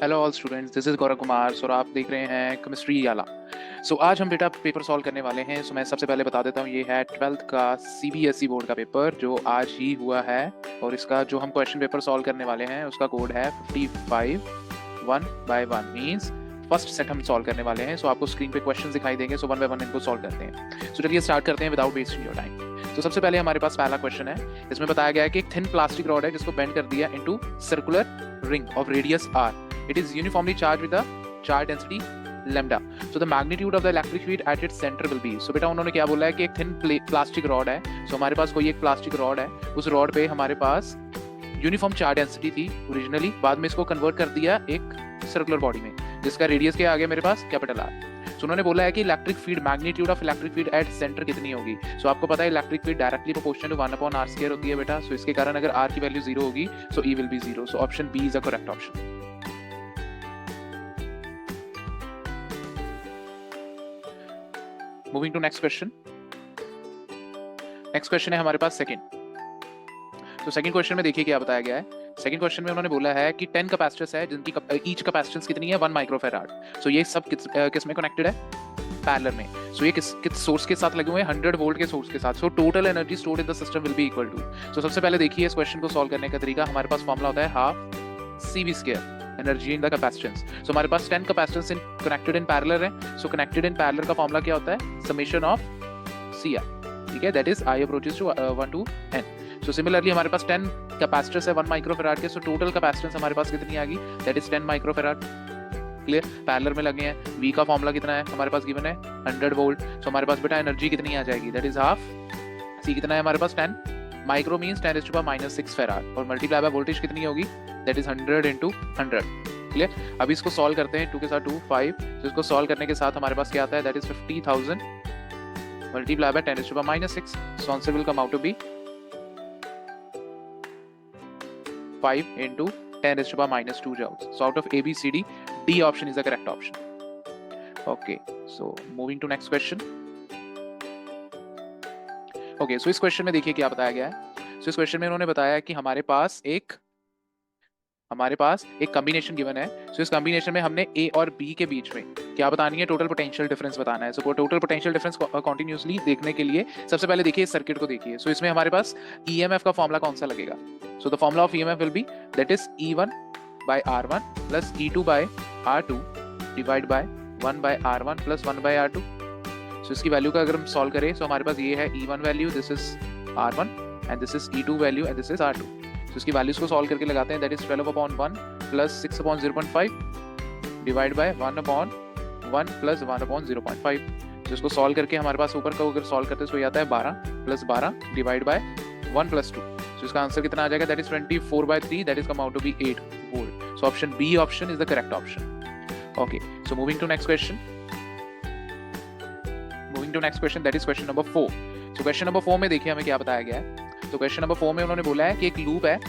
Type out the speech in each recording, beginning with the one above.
Hello all students, this is Gaurav Kumar और आप देख रहे हैं केमिस्ट्री याला। आज हम बेटा पेपर सॉल्व करने वाले हैं। मैं सबसे पहले बता देता हूँ, ये है 12th का सीबीएसई बोर्ड का पेपर जो आज ही हुआ है। और इसका जो हम क्वेश्चन पेपर सॉल्व करने वाले हैं उसका कोड है 55 1 by 1 मीन्स फर्स्ट सेट हम सॉल्व करने वाले हैं। आपको स्क्रीन पे क्वेश्चन दिखाई देंगे, 1 by 1 इनको सॉल्व करते हैं। चलिए स्टार्ट करते हैं विदाउट वेस्टिंग योर टाइम। सबसे पहले हमारे पास पहला क्वेश्चन है। इसमें बताया गया है कि एक थिन प्लास्टिक रॉड है जिसको बेंड कर दिया into circular ring of radius R. It is uniformly charged with a charge density lambda. So the magnitude of the electric field at its center will be. So बेटा उन्होंने क्या बोला है कि एक थिन प्लास्टिक रॉड है। हमारे पास कोई एक प्लास्टिक रॉड है, उस रॉड पे हमारे पास यूनिफॉर्म चार्ज डेंसिटी थी ओरिजिनली, बाद में इसको कन्वर्ट कर दिया एक सर्कुलर बॉडी में जिसका रेडियस क्या आ गया मेरे पास कैपिटल आर। उन्होंने बोला है कि electric field magnitude of electric field at centre कितनी होगी। आपको पता है electric field directly proportional to 1/r² होती है बेटा। इसके कारण अगर r की वैल्यू 0 होगी so E will be 0। Option B is a correct option. Moving to next question. Next question है हमारे पास सेकंड। सेकंड क्वेश्चन में देखिए क्या बताया गया है। सेकंड क्वेश्चन में उन्होंने बोला है कि 10 कैपेसिटर्स है जिनकी ईच कैपेसिटेंस कितनी है 1 माइक्रोफैराड। ये सब किस में कनेक्टेड है, पैरेलल में। ये किस सोर्स के साथ लगे हुए हैं, 100 वोल्ट के सोर्स के साथ। Total energy stored in the system will be equal to. सबसे पहले देखिए इस क्वेश्चन को सॉल्व करने का तरीका। हमारे पास फॉर्मूला होता है half CV² energy in the capacitance. हमारे पास 10 capacitance in connected in parallel है। कनेक्टेड इन पैरेलल का फॉर्मूला क्या होता है, समेशन ऑफ CI, ठीक है, that is I approaches to 1 to n। Similarly हमारे पास 10 कैपेसिटर्स है 1 माइक्रोफैराड के। टोटल कैपेसिटेंस हमारे पास कितनी आ गई, that is 10 microfarad. Clear, parallel में लगे हैं। V का फॉर्मूला कितना है हमारे पास गिवन है 100 वोल्ट। हमारे पास बेटा एनर्जी कितनी आ जाएगी, दैट इज हाफ C कितना है हमारे पास 10 माइक्रो मींस 10⁻⁻⁶ फैराड और मल्टीप्लाई बाय वोल्टेज कितनी होगी, दैट इज 100 into 100। क्लियर, अब इसको सॉल्व करते हैं 2 के साथ 2 5। इसको सॉल्व करने के साथ हमारे पास क्या आता है, that is 50,000 multiply by 10⁻⁻⁶। So answer will come out to be 5 into 10⁻⁻² joules. So out of A, B, C, D, D option is the correct option. Okay, so moving to next question. Okay, so इस question में देखिए क्या बताया गया है। इस question में उन्होंने बताया कि हमारे पास एक कॉम्बिनेशन गिवन है। इस कॉम्बिनेशन में हमने A और B के बीच में क्या बतानी है, टोटल पोटेंशियल डिफरेंस बताना है। टोटल पोटेंशियल डिफरेंस कंटिन्यूअसली देखने के लिए सबसे पहले देखिए इस सर्किट को देखिए। इसमें हमारे पास EMF का फॉर्मूला कौन सा लगेगा। The formula of EMF will be that is E1 by R1 plus E2 by R2 divide by 1 by R1 plus 1 by R2। इसकी वैल्यू का अगर हम सॉल्व करें हमारे पास ये है E1 value, this is R1 and this is E2 value and this is R2। इसकी values को सॉल्व करके लगाते हैं, that is 12/1 plus 6/0.5 divide by 1/1 plus 1/0.5। इसको सॉल्व करके हमारे पास ऊपर का अगर सॉल्व करते हैं तो ये आता है 12 प्लस 12 डिवाइड बाय 1 प्लस 2। इसका आंसर कितना आ जाएगा, that is 24/3, that is come out to be 8 volt. Option B option is the correct option. Okay, so moving to next question. Moving to next question, that is question number 4। Question number 4 में देखिए हमें क्या बताया गया है। Question number 4 में उन्होंने बोला है कि एक लूप है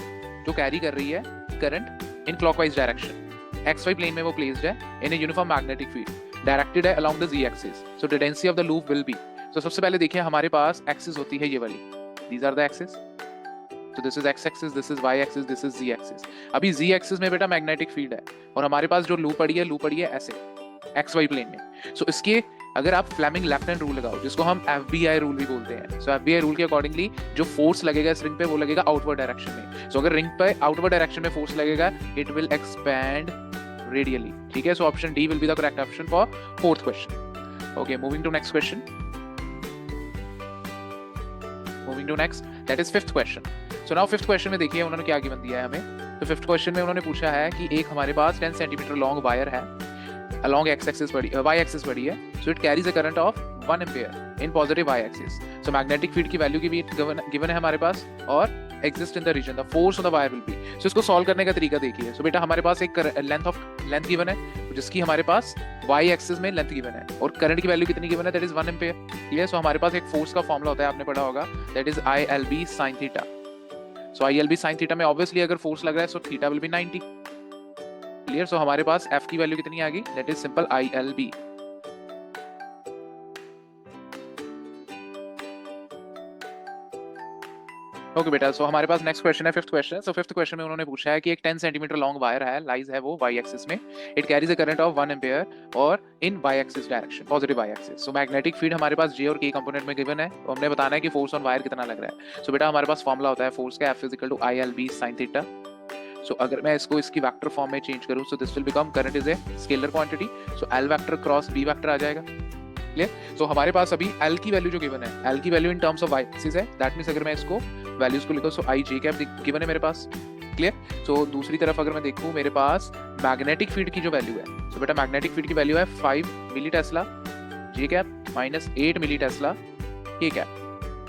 जो कैरी कर रही है current in clockwise direction. XY plane में वो प्लेस्ड है in a uniform magnetic field directed है along the Z axis. The density of the loop will be. सबसे पहले देखिए हमारे पास एक्सिस होती है ये वाली, these are the axis. This is X axis, this is Y axis, this is Z axis. अभी Z एक्सिस में बेटा मैग्नेटिक फील्ड है और हमारे पास जो लूप पड़ी है ऐसे XY प्लेन में। इसके अगर आप फ्लेमिंग लेफ्ट हैंड रूल लगाओ जिसको हम FBI रूल भी बोलते हैं, FBI रूल के अकॉर्डिंगली जो फोर्स लगेगा इस रिंग पे वो लगेगा आउटवर्ड डायरेक्शन में। अगर रिंग पे आउटवर्ड डायरेक्शन में फोर्स लगेगा इट विल एक्सपैंड रेडियली, ठीक है। Option D will be the correct option for fourth question. Okay, moving to next question. Moving to next, that is fifth question. Now fifth question में देखिए उन्होंने क्या given दिया है हमें। फिफ्थ क्वेश्चन में उन्होंने पूछा है कि एक हमारे पास 10 सेंटीमीटर लॉन्ग वायर है along y axis पड़ी है। So it carries a current of 1 ampere in positive y axis. So magnetic field की वैल्यू की भी given है हमारे पास और exist in the region. The force on the wire will be. So इसको solve करने का तरीका देखिए। So बेटा हमारे पास एक लेंथ गिवन है जिसकी हमारे पास y एक्सिस में लेंथ गिवन है और करंट की वैल्यू कितनी गिवन है, that is 1 ampere. Clear, so हमारे पास एक फोर्स का फॉर्मूला होता है, आपने पढ़ा होगा, that is ILB sin theta. ILB sin theta में ऑब्वियसली अगर फोर्स लग रहा है so theta will be 90। Clear, so हमारे पास F की वैल्यू कितनी आ गई, that is simple ILB। Okay बेटा, सो हमारे पास नेक्स्ट क्वेश्चन है, fifth question. So fifth question में उन्होंने पूछा है कि एक 10 सेंटीमीटर लॉन्ग वायर है, लाइज है वो वाई एक्सिस में, it carries a current of 1 ampere और in Y axis direction, positive Y axis. So magnetic field हमारे पास जे और के कंपोनेंट में गिवन है, तो हमने बताना है कि फोर्स ऑन वायर कितना लग रहा है। सो बेटा हमारे पास फॉर्मूला होता है फोर्स का, F is equal to I L B sine theta. So अगर मैं इसको इसकी वेक्टर फॉर्म में चेंज करूं, so this will become current is a scalar quantity, so L vector cross B vector आ जाएगा। क्लियर? सो हमारे पास अभी एल की वैल्यू जो गिवन है, एल की value in terms of Y axis है, दैट मींस अगर मैं इसको वैल्यूज को लिखूं, सो आई जे कैप गिवन है मेरे पास। क्लियर? सो दूसरी तरफ अगर मैं देखूं, मेरे पास मैग्नेटिक फील्ड की जो वैल्यू है, सो बेटा मैग्नेटिक फील्ड की वैल्यू है 5 मिली टेस्ला जे कैप माइनस 8 मिली टेस्ला के कैप।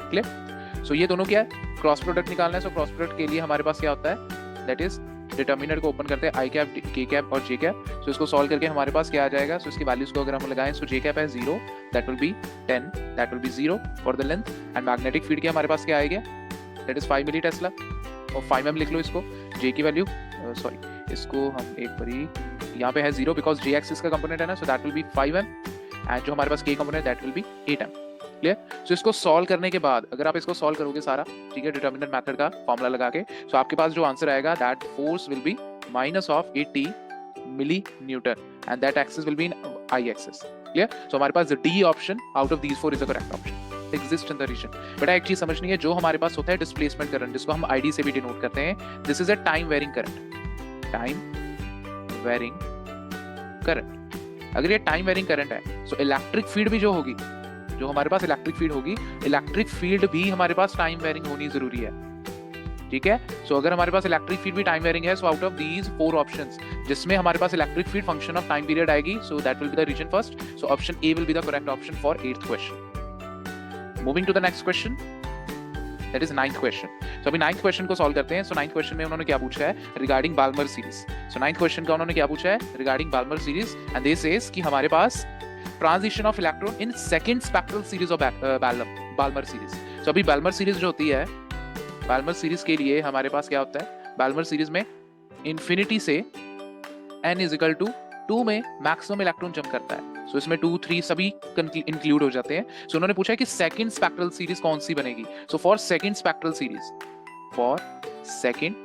क्लियर? सो ये दोनों क्या है, क्रॉस प्रोडक्ट निकालना है। सो क्रॉस प्रोडक्ट के लिए हमारे पास क्या होता है, दैट इज डिटर्मिनेंट को ओपन करते हैं आई कैप, के कैप और जे कैप। सो इसको सॉल्व करके हमारे पास क्या आ जाएगा, सो इसकी वैल्यूज को अगर हम लगाएं, सो जे कैप है 0, that will B 10, that will be 0 for the length, and magnetic field के हमारे पास क्या आएगा, दैट इज 5 मिली टेस्ला, और 5 एम लिख लो इसको। जे की वैल्यू सॉरी इसको हम एक बारी, यहाँ पे है 0 बिकॉज जे एक्सिस का कंपोनेंट है ना, so that will be 5 M, and जो हमारे पास k component that will be 8 M. Clear? So इसको सॉल्व करने के बाद अगर आप इसको सॉल्व करोगे सारा, ठीक है, डिटर्मिनेंट मेथड का फॉर्मूला लगा के, सो आपके पास जो आंसर आएगा, that force will be minus of 80 milli Newton, and that axis will be in I axis. Clear? So हमारे पास the D option out of these four is the correct option. Exist in the region. बेटा एक चीज समझनी है, जो हमारे पास होता है डिस्प्लेसमेंट करंट, जिसको हम ID से भी डिनोट करते हैं, this is a time varying current, time varying current. अगर ये टाइम वेरिंग करंट है, सो इलेक्ट्रिक फील्ड भी जो होगी, जो हमारे पास इलेक्ट्रिक फील्ड होगी, इलेक्ट्रिक फील्ड भी हमारे पास टाइम वेरिंग होनी जरूरी है। ठीक है? सो अगर हमारे पास इलेक्ट्रिक फील्ड भी टाइम वेरिंग है, so out of these 4 options जिसमें हमारे पास electric field function of time period आएगी, so that will be the reason first. So option A will be the correct option for 8th question. Moving to the next question, that is 9th question. So अभी 9th question को solve करते हैं। सो 9th question में उन्होंने क्या पूछा है, regarding Balmer series. So 9th question का उन्होंने क्या पूछा है, regarding Balmer series, and they says कि हमारे पास transition of electron in second spectral series of Balmer series. So अभी बाल्मर सीरीज जो होती है, बाल्मर सीरीज के लिए हमारे पास क्या होता है, बाल्मर सीरीज में इन्फिनिटी से n इज इक्वल टू 2 में मैक्सिमम इलेक्ट्रॉन जंप करता है। सो इसमें 2, 3 सभी इंक्लूड हो जाते हैं। सो उन्होंने पूछा है कि सेकंड स्पेक्ट्रल सीरीज कौन सी बनेगी। So for second spectral series, for second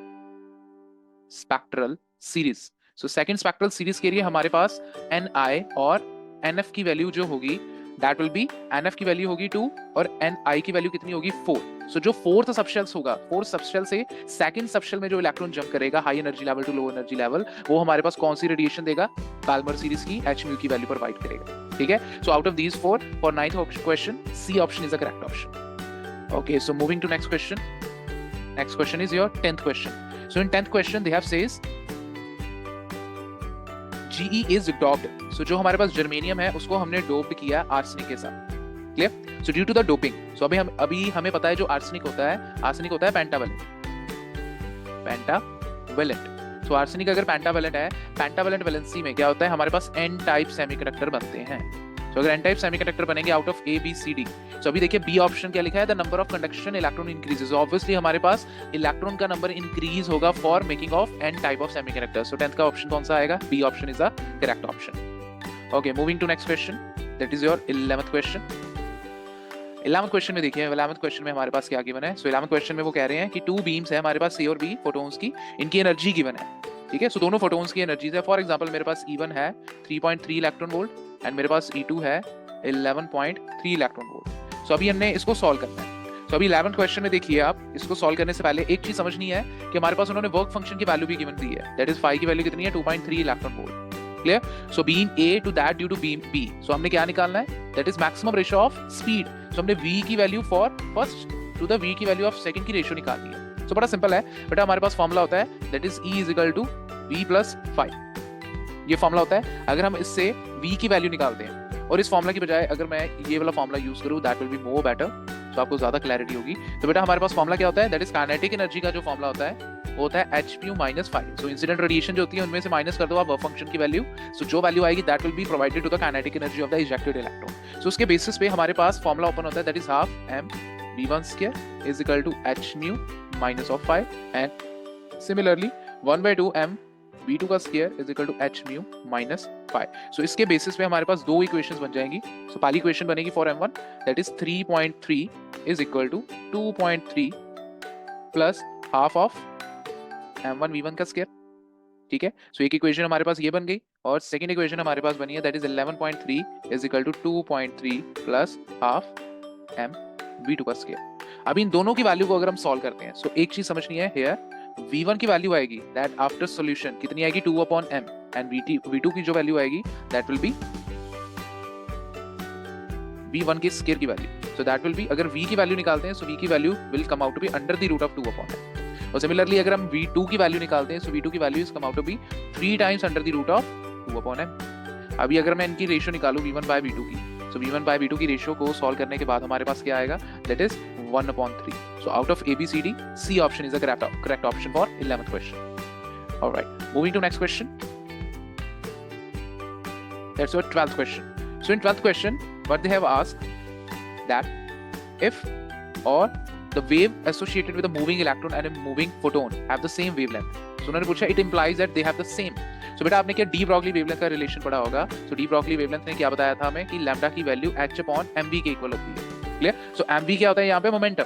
spectral series, so second spectral series के लिए हमारे पास ni और nf की वैल्यू जो होगी, दैट विल बी, nf की वैल्यू होगी 2 और ni की वैल्यू कितनी होगी 4। सो जो फोर्थ सबशेल्स होगा, फोर्थ सबशेल से सेकंड सबशेल में जो इलेक्ट्रॉन जंप करेगा high energy level to low energy level, वो हमारे पास कौन सी रेडिएशन देगा, बाल्मर सीरीज की h म्यू की वैल्यू प्रोवाइड करेगा। ठीक है? So out of these 4 for 9th question, C option is the correct option. Okay, so moving to next question. Next question is your 10th question. So in 10th question they have says GE is doped. So जो हमारे पास germanium है उसको हमने doped किया arsenic के साथ। Clear? So due to the doping, so अभी हमें पता है जो आर्सेनिक होता है पेंटावेलेंट, पेंटावेलेंट। सो आर्सेनिक अगर पेंटावेलेंट है, पेंटावेलेंट वैलेंसी में क्या होता है, हमारे पास n टाइप सेमीकंडक्टर बनते हैं। सो अगर n टाइप सेमीकंडक्टर बनेंगे out of A B C D, so अभी देखिए बी ऑप्शन क्या लिखा है, the number of conduction electron increases. Obviously हमारे पास इलेक्ट्रॉन का नंबर इंक्रीज होगा for making of n type of semiconductor. So 10th का ऑप्शन कौन सा आएगा, B option is the correct option. Okay, moving to next question, that is your 11th question. 11th question में देखिए, 11th question में हमारे पास क्या गिवन है। सो 11th क्वेश्चन में वो कह रहे हैं कि 2 बीम्स है हमारे पास, A और B फोटोन्स की, इनकी एनर्जी गिवन है। ठीक है? सो दोनों फोटोन्स की एनर्जीज है। फॉर एग्जांपल मेरे पास E1 है 3.3 इलेक्ट्रॉन वोल्ट एंड मेरे पास E2 है 11.3 इलेक्ट्रॉन वोल्ट। सो अभी हमने इसको सॉल्व करना है। सो अभी 11th क्वेश्चन में देखिए आप, इसको सॉल्व करने से पहले एक चीज समझनी है कि हमारे पास उन्होंने वर्क फंक्शन की वैल्यू भी गिवन दी है, दैट इज फाई की वैल्यू कितनी है, 2.3 electron volt. Clear? So beam A to that due to beam B, so हमने क्या निकालना है, that is maximum ratio of speed. So हमने V की value for first to the V की वैल्यू ऑफ सेकंड की रेशियो निकालनी है। सो बड़ा सिंपल है बेटा, हमारे पास फॉर्मूला होता है that is E is equal to V plus 5। ये फॉर्मूला होता है। अगर हम इससे V की वैल्यू निकालते हैं और इस फॉर्मूला की बजाय अगर मैं ये वाला फॉर्मूला यूज करूं, that will be more better, तो आपको ज्यादा क्लैरिटी होगी। तो बेटा हमारे पास फॉर्मूला क्या होता है, दैट इज काइनेटिक एनर्जी का जो फॉर्मूला होता है वो होता है h mu minus 5। So incident radiation जो होती है उनमें से माइनस कर दो आप वर्क फंक्शन की वैल्यू, सो जो वैल्यू आएगी that will be provided to the kinetic energy of the ejected electron. So उसके बेसिस पे हमारे पास फॉर्मूला ओपन होता है, that is half m v1 square is equal to h mu minus of 5 and similarly 1/2 m v2 का square is equal to h mu minus 5। So इसके basis पे हमारे पास दो इक्वेशंस बन जाएंगी। सो पहली इक्वेशन बनेगी for m1, that is 3.3 is equal to 2.3 plus half of m1v1 का स्क्वायर, ठीक है। सो एक इक्वेशन हमारे पास ये बन गई और सेकंड इक्वेशन हमारे पास बनी है that is 11.3 is equal to 2.3 plus half m v2 का स्क्वायर। अभी इन दोनों की वैल्यू को अगर हम सॉल्व करते हैं, सो एक चीज समझनी है हियर, v1 की वैल्यू आएगी दैट आफ्टर सॉल्यूशन कितनी आएगी 2/m, एंड v2 की जो वैल्यू आएगी दैट विल बी v1 के स्क्वायर की value. So that will be, अगर v की वैल्यू निकालते हैं सो v की value will come out to be under the root of 2/m। और सिमिलरली अगर हम v2 की वैल्यू निकालते हैं सो v2 की value is come out to be 3 times under the root of 2/m। अभी अगर मैं इनकी रेशियो निकालूं v1 बाय v2 की, सो v1 बाय v2 की रेशियो को सॉल्व करने के बाद हमारे पास क्या आएगा that is 1/3। So out of ABCD C option is the correct option for 11th question. Alright, moving to next question, that's your 12th question. So in 12th question what they have asked that if or the wave associated with a moving electron and a moving photon have the same wavelength, so उन्होंने पूछा it implies that they have the same। so बेटा आपने क्या de Broglie wavelength का relation पढ़ा होगा। so de Broglie wavelength ने क्या बताया था हमें कि लैम्डा की वैल्यू h/mv के इक्वल होती है। क्लियर। सो mv क्या होता है यहाँ पे मोमेंटम,